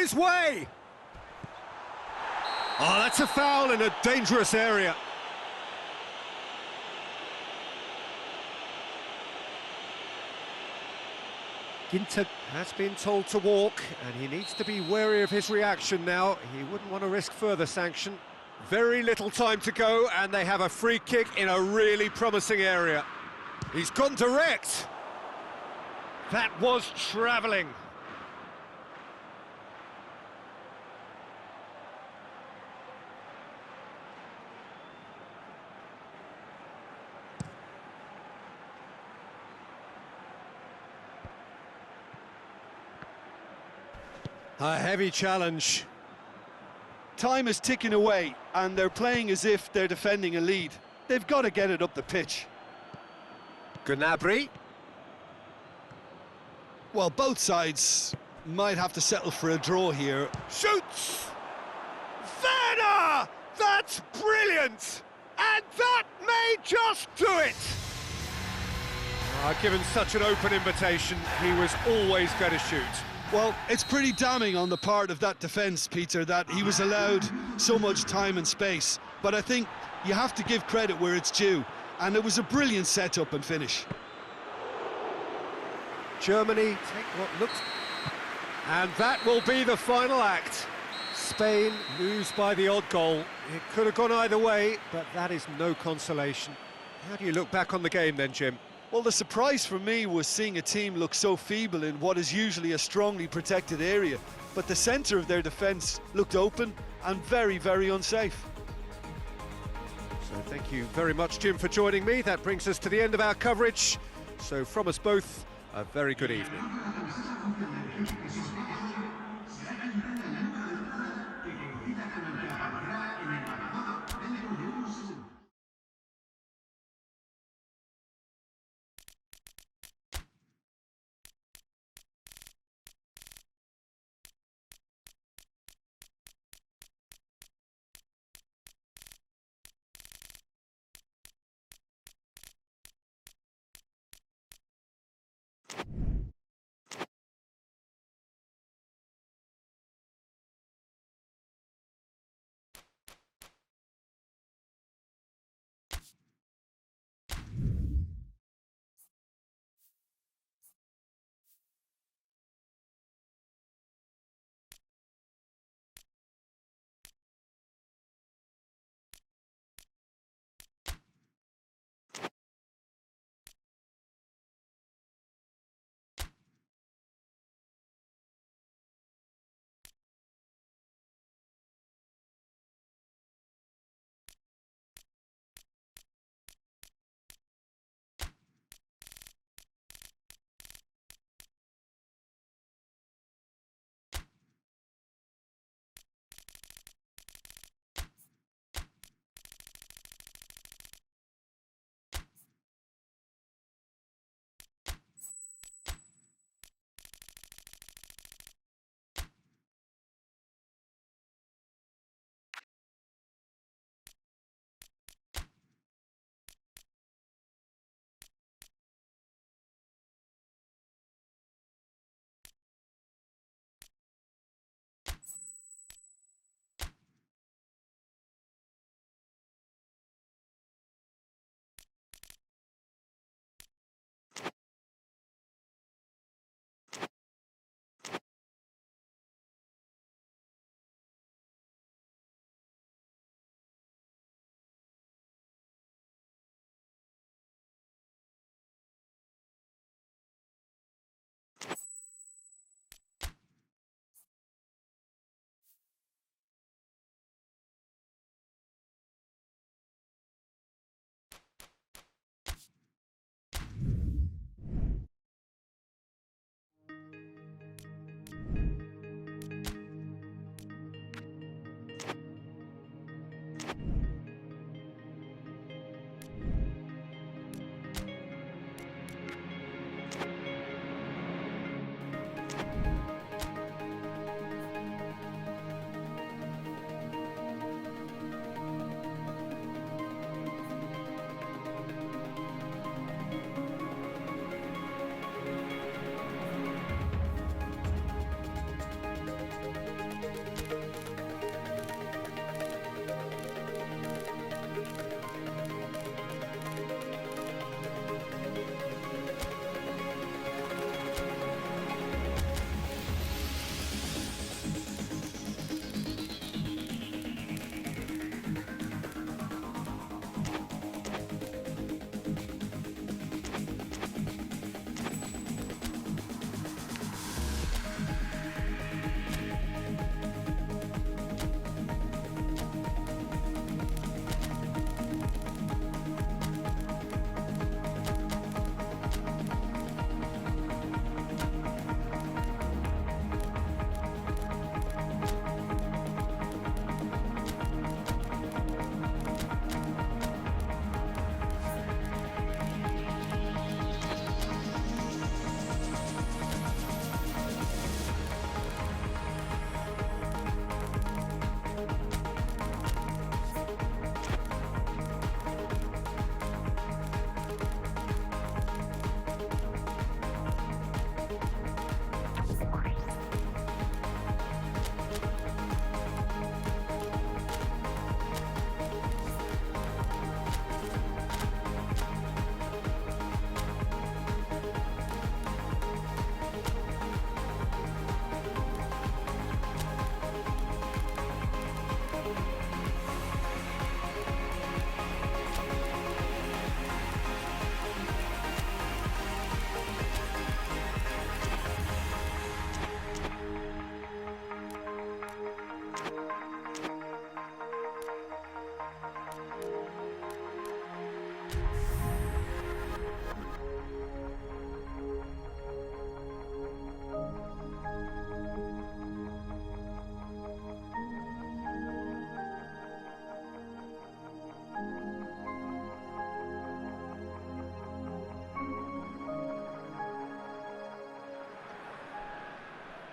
his way! Oh, that's a foul in a dangerous area. Ginter has been told to walk, and he needs to be wary of his reaction now. He wouldn't want to risk further sanction. Very little time to go, and they have a free kick in a really promising area. He's gone direct. That was travelling. A heavy challenge. Time is ticking away, and they're playing as if they're defending a lead. They've got to get it up the pitch. Gnabry. Well, both sides might have to settle for a draw here. Shoots! Werner! That's brilliant! And that may just do it! Given such an open invitation, he was always going to shoot. Well, it's pretty damning on the part of that defence, Peter, that he was allowed so much time and space. But I think you have to give credit where it's due, and it was a brilliant setup and finish. Germany take what looks... And that will be the final act. Spain lose by the odd goal. It could have gone either way, but that is no consolation. How do you look back on the game then, Jim? Well, the surprise for me was seeing a team look so feeble in what is usually a strongly protected area. But the centre of their defence looked open and very, very unsafe. So thank you very much, Jim, for joining me. That brings us to the end of our coverage. So from us both, a very good evening.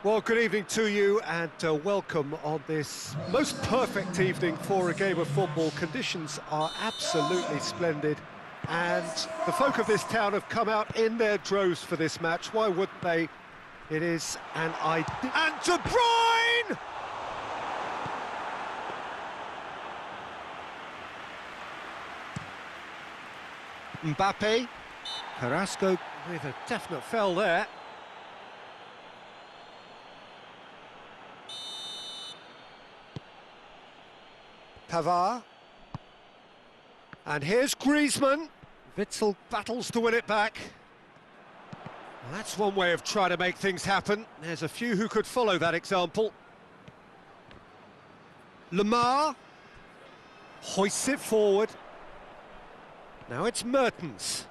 Well, good evening to you and welcome on this most perfect evening for a game of football. Conditions are absolutely splendid and the folk of this town have come out in their droves for this match. Why wouldn't they? It is an idea. And De Bruyne! Mbappe. Carrasco with a definite foul there. Pavard. And here's Griezmann. Witsel battles to win it back. Well, that's one way of trying to make things happen. There's a few who could follow that example. Lamar hoists it forward. Now it's Mertens.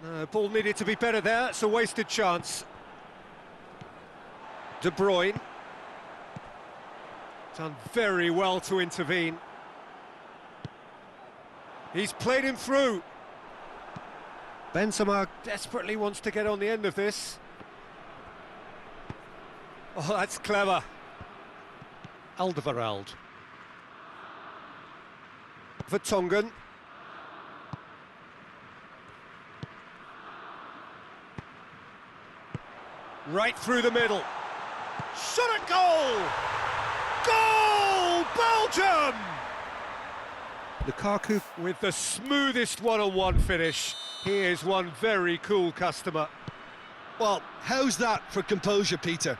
No, ball needed to be better there. It's a wasted chance. De Bruyne. Done very well to intervene. He's played him through. Benzema desperately wants to get on the end of this. Oh, that's clever. Alderweireld. Vertonghen. Right through the middle. Shot at goal! Goal! Belgium! Lukaku with the smoothest one-on-one finish. He is one very cool customer. Well, how's that for composure, Peter?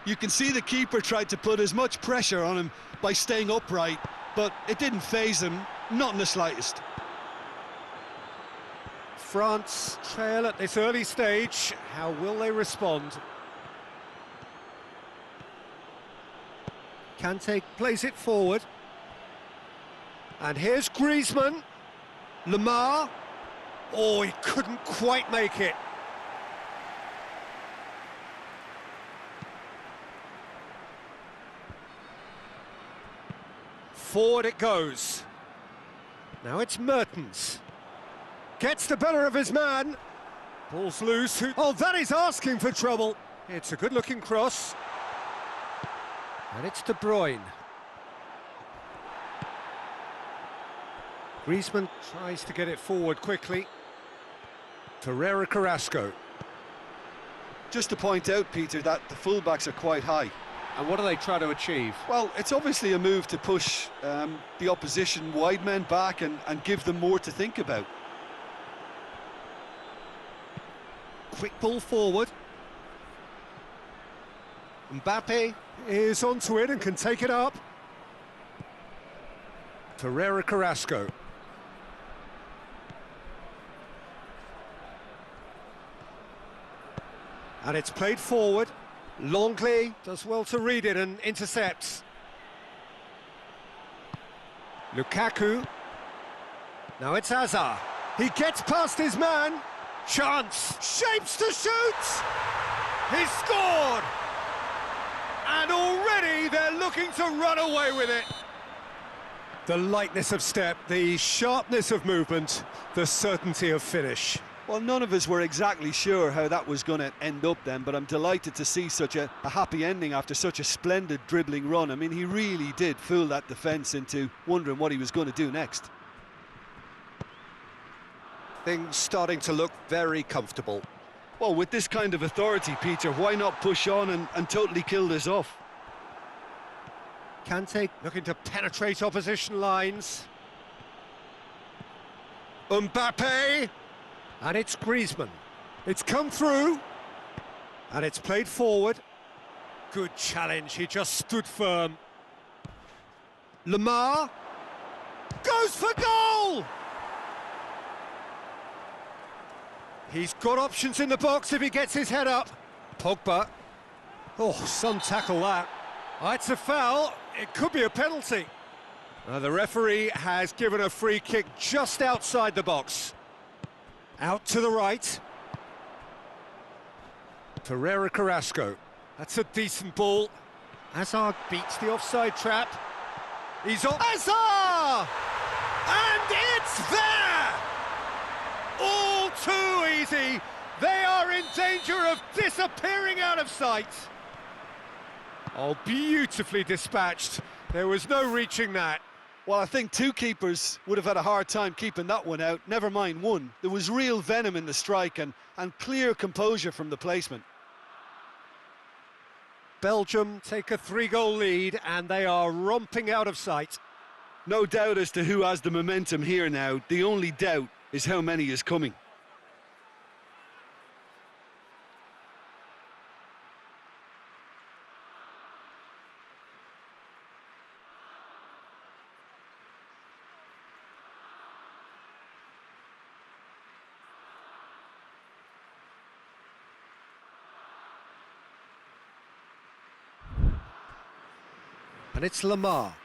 You can see the keeper tried to put as much pressure on him by staying upright, but it didn't faze him, not in the slightest. France trail at this early stage. How will they respond? Kante plays it forward. And here's Griezmann. Lamar. Oh, he couldn't quite make it. Forward it goes. Now it's Mertens. Gets the better of his man. Ball's loose. Oh, that is asking for trouble. It's a good-looking cross. And it's De Bruyne. Griezmann tries to get it forward quickly. Torreira Carrasco. Just to point out, Peter, that the fullbacks are quite high. And what are they trying to achieve? Well, it's obviously a move to push the opposition wide men back and give them more to think about. Quick ball forward. Mbappe is onto it and can take it up. Torreira Carrasco. And it's played forward. Longley does well to read it and intercepts. Lukaku. Now it's Hazard. He gets past his man. Chance. Shapes to shoot. He's scored. And already they're looking to run away with it. The lightness of step, the sharpness of movement, the certainty of finish. Well, none of us were exactly sure how that was going to end up then, but I'm delighted to see such a happy ending after such a splendid dribbling run. I mean, he really did fool that defence into wondering what he was going to do next. Things starting to look very comfortable. Well, with this kind of authority, Peter, why not push on and totally kill this off? Kante looking to penetrate opposition lines. Mbappe! And it's Griezmann. It's come through. And it's played forward. Good challenge, he just stood firm. Lamar goes for goal! He's got options in the box if he gets his head up. Pogba. Oh, some tackle that. Oh, it's a foul. It could be a penalty. The referee has given a free kick just outside the box. Out to the right. Torreira Carrasco. That's a decent ball. Hazard beats the offside trap. He's on. Hazard! And it's there! All too easy. They are in danger of disappearing out of sight. Oh, beautifully dispatched. There was no reaching that. Well, I think two keepers would have had a hard time keeping that one out, never mind one. There was real venom in the strike and clear composure from the placement. Belgium take a 3-goal lead and they are romping out of sight. No doubt as to who has the momentum here now. The only doubt is how many is coming. And it's Lamar.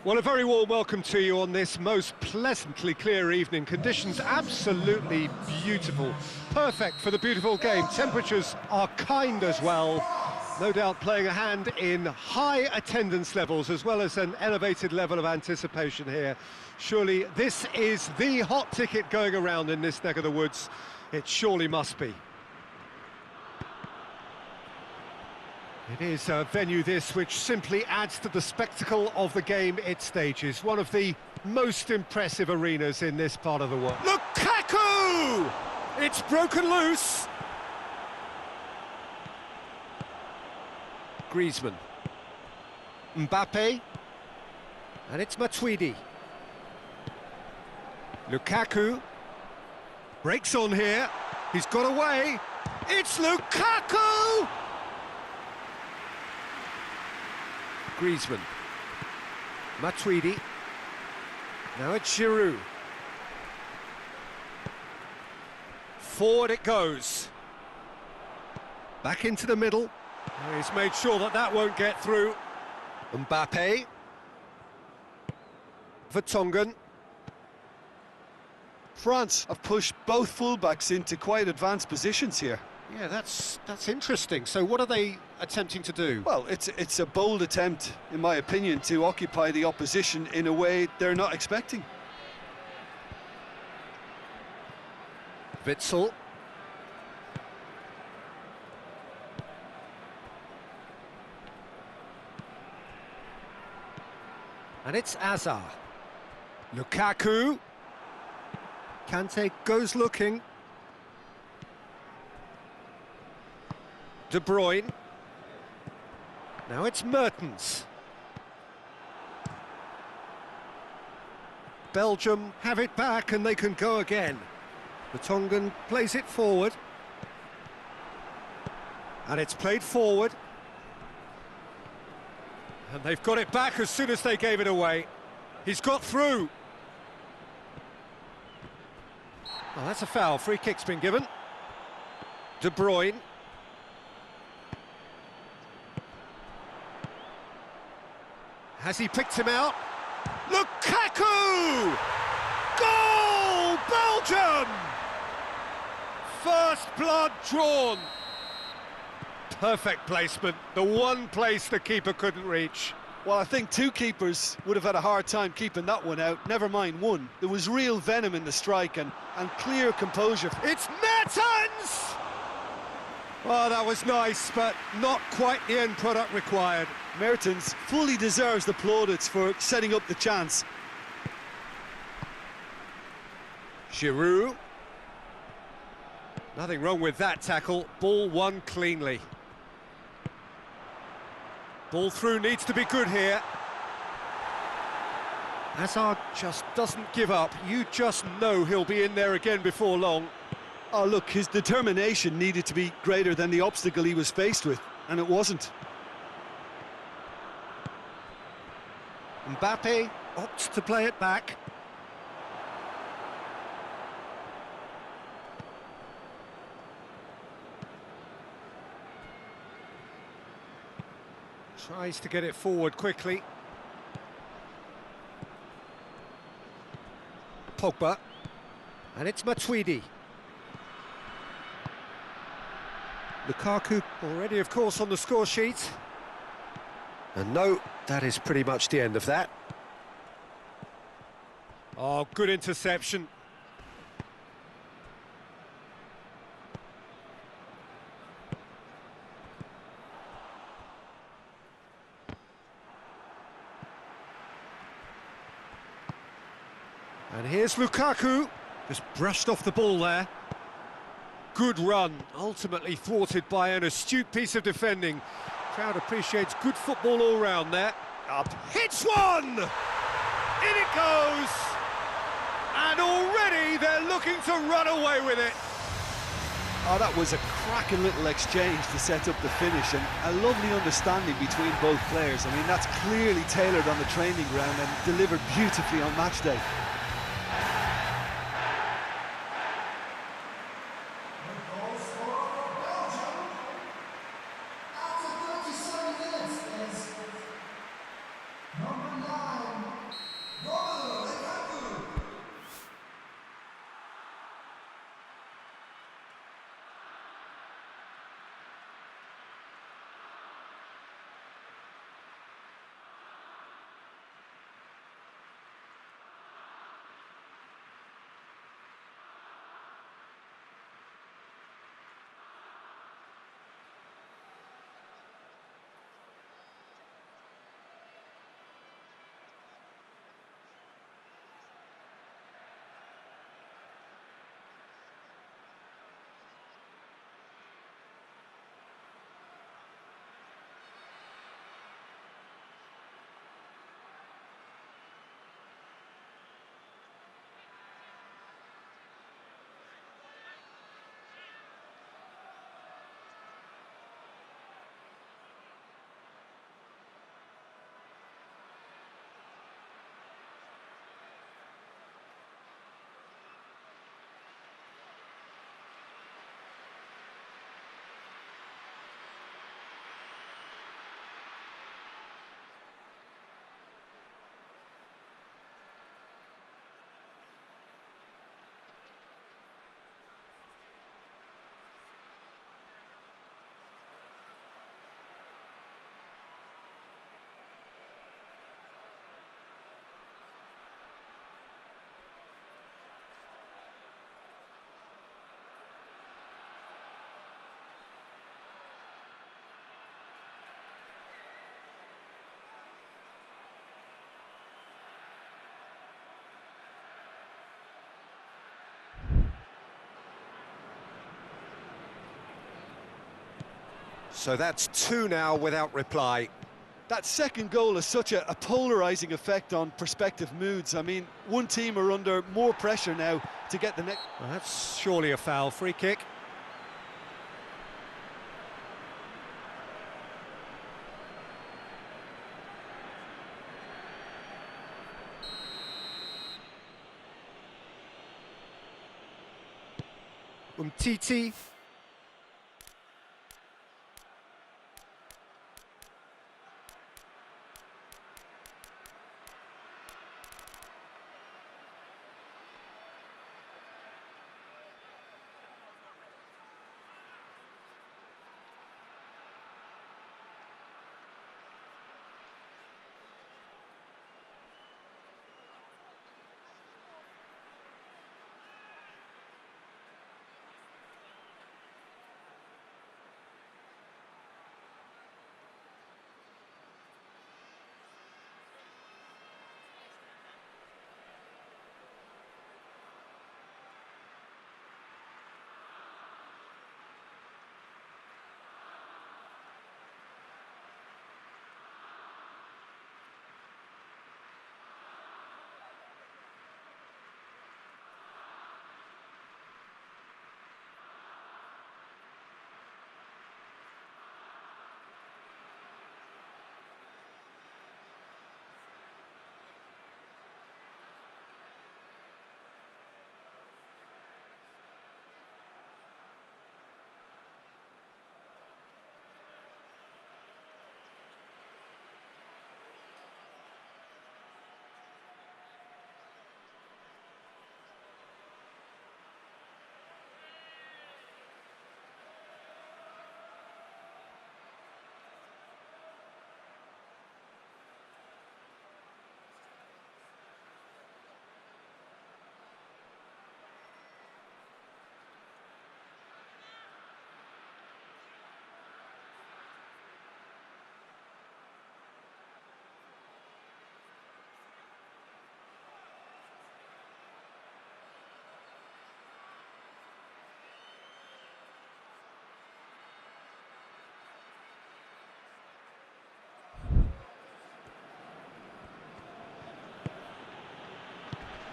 Well, a very warm welcome to you on this most pleasantly clear evening. Conditions absolutely beautiful. Perfect for the beautiful game. Temperatures are kind as well. No doubt playing a hand in high attendance levels as well as an elevated level of anticipation here. Surely this is the hot ticket going around in this neck of the woods. It surely must be. It is a venue this which simply adds to the spectacle of the game it stages. One of the most impressive arenas in this part of the world. Lukaku! It's broken loose. Griezmann. Mbappe. And it's Matuidi. Lukaku. Breaks on here. He's got away. It's Lukaku! Griezmann. Matuidi. Now it's Giroud. Forward it goes. Back into the middle. He's made sure that that won't get through. Mbappe. Vertonghen. France have pushed both fullbacks into quite advanced positions here. Yeah, that's interesting. So what are they attempting to do? Well, it's a bold attempt, in my opinion, to occupy the opposition in a way they're not expecting. Witsel. And it's Azar. Lukaku. Kante goes looking. De Bruyne. Now it's Mertens. Belgium have it back and they can go again. Vertonghen plays it forward. And it's played forward. And they've got it back as soon as they gave it away. He's got through. Well, that's a foul. Free kick's been given. De Bruyne. Has he picked him out? Lukaku! Goal! Belgium! First blood drawn. Perfect placement. The one place the keeper couldn't reach. Well, I think two keepers would have had a hard time keeping that one out, never mind one. There was real venom in the strike and clear composure. It's Mertens! Well, that was nice, but not quite the end product required. Mertens fully deserves the plaudits for setting up the chance. Giroud. Nothing wrong with that tackle. Ball won cleanly. Ball through needs to be good here. Hazard just doesn't give up. You just know he'll be in there again before long. Oh, look, his determination needed to be greater than the obstacle he was faced with, and it wasn't. Mbappe opts to play it back. Tries to get it forward quickly. Pogba. And it's Matuidi. Lukaku already, of course, on the score sheet. And no, that is pretty much the end of that. Oh, good interception. And here's Lukaku, just brushed off the ball there. Good run, ultimately thwarted by an astute piece of defending. Crowd appreciates good football all round there. Up, hits one! In it goes! And already they're looking to run away with it. Oh, that was a cracking little exchange to set up the finish, and a lovely understanding between both players. I mean, that's clearly tailored on the training ground and delivered beautifully on match day. So that's two now without reply. That second goal has such a polarising effect on prospective moods. I mean, one team are under more pressure now to get the next. Well, that's surely a foul. Free kick. Umtiti.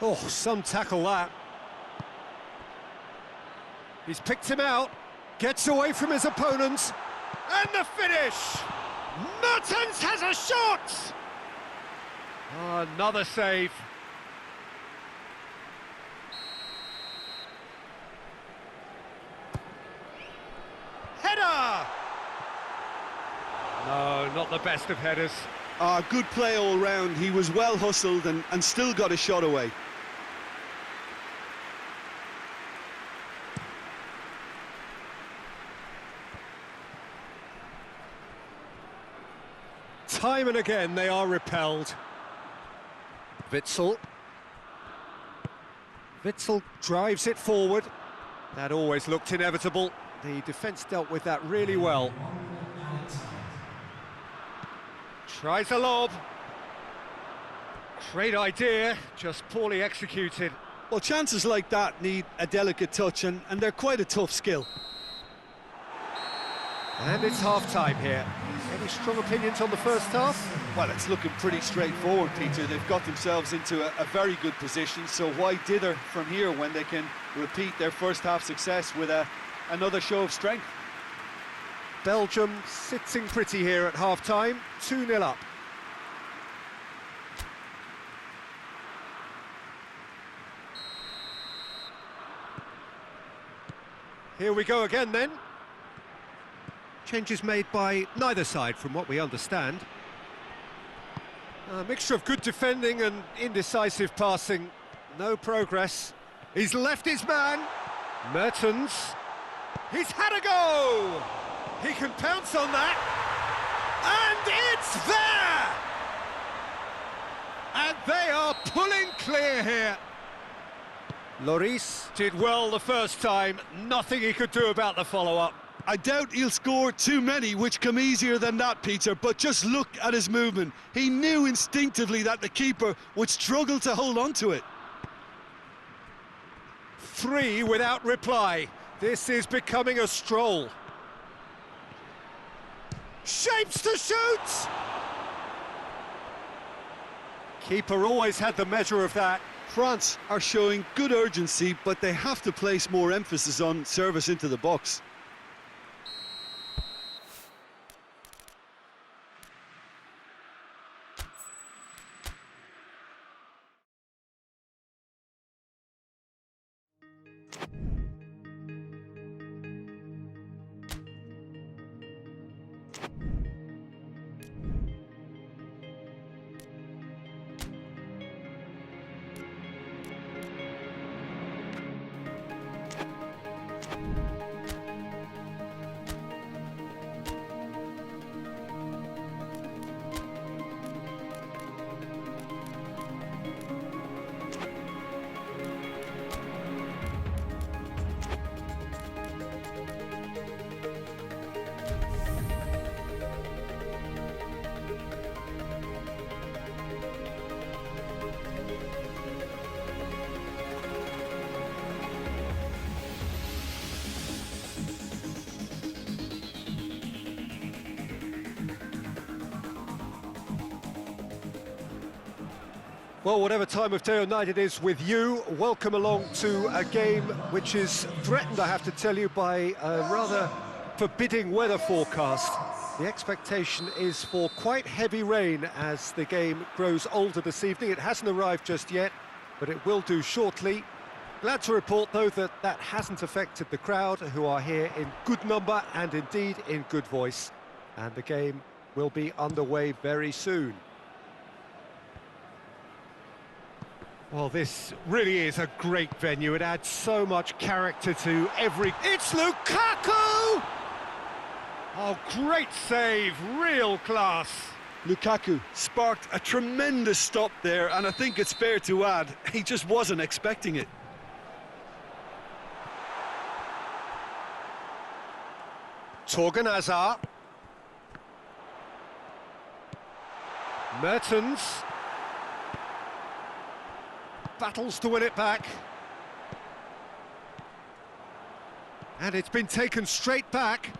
Oh, some tackle that. He's picked him out, gets away from his opponents, and the finish! Mertens has a shot! Another save. Header! No, not the best of headers. Good play all round. He was well hustled and still got a shot away. Time and again they are repelled. Witsel drives it forward. That always looked inevitable. The defence dealt with that really well. Tries a lob. Great idea, just poorly executed. Well, chances like that need a delicate touch, and they're quite a tough skill. And it's half-time here. Any strong opinions on the first half? Well, it's looking pretty straightforward, Peter. They've got themselves into a very good position, so why dither from here when they can repeat their first half success with another show of strength? Belgium sitting pretty here at half-time, 2-0 up. Here we go again then. Changes made by neither side from what we understand. A mixture of good defending and indecisive passing. No progress. He's left his man. Mertens. He's had a go! He can pounce on that. And it's there! And they are pulling clear here. Lloris did well the first time. Nothing he could do about the follow-up. I doubt he'll score too many, which come easier than that, Peter, but just look at his movement. He knew instinctively that the keeper would struggle to hold on to it. 3 without reply. This is becoming a stroll. Shapes to shoot! Keeper always had the measure of that. France are showing good urgency, but they have to place more emphasis on service into the box. Well, whatever time of day or night it is with you, welcome along to a game which is threatened, I have to tell you, by a rather forbidding weather forecast. The expectation is for quite heavy rain as the game grows older this evening. It hasn't arrived just yet, but it will do shortly. Glad to report, though, that that hasn't affected the crowd, who are here in good number and indeed in good voice. And the game will be underway very soon. Well, this really is a great venue. It adds so much character to every... It's Lukaku! Oh, great save, real class. Lukaku sparked a tremendous stop there, and I think it's fair to add, he just wasn't expecting it. Torgan Hazard. Mertens. Battles to win it back. And it's been taken straight back.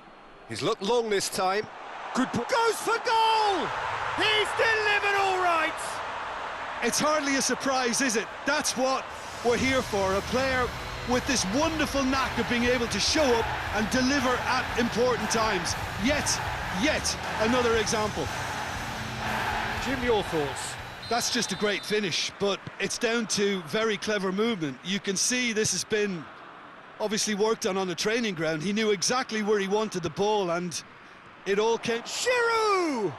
He's looked long this time. Good goes for goal! He's delivered all right! It's hardly a surprise, is it? That's what we're here for, a player with this wonderful knack of being able to show up and deliver at important times. Yet another example. Jim, your thoughts? That's just a great finish, but it's down to very clever movement. You can see this has been obviously worked on the training ground. He knew exactly where he wanted the ball, and it all came... Giroud!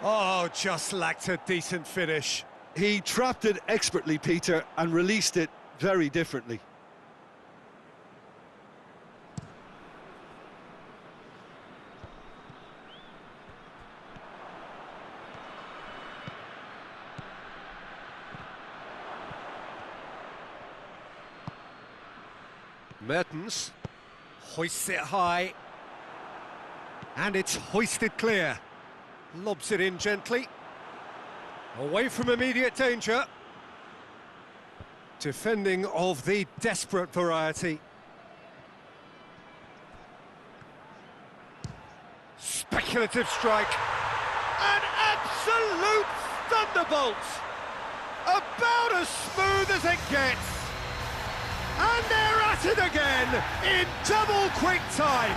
Oh, just lacked a decent finish. He trapped it expertly, Peter, and released it very differently. Mertens hoists it high, and it's hoisted clear. Lobs it in gently, away from immediate danger. Defending of the desperate variety. Speculative strike. An absolute thunderbolt. About as smooth as it gets. And they're at it again in double quick time.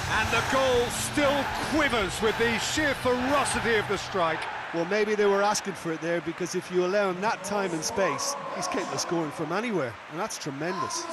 And the goal still quivers with the sheer ferocity of the strike. Well, maybe they were asking for it there, because if you allow him that time and space, he's capable of scoring from anywhere, and that's tremendous.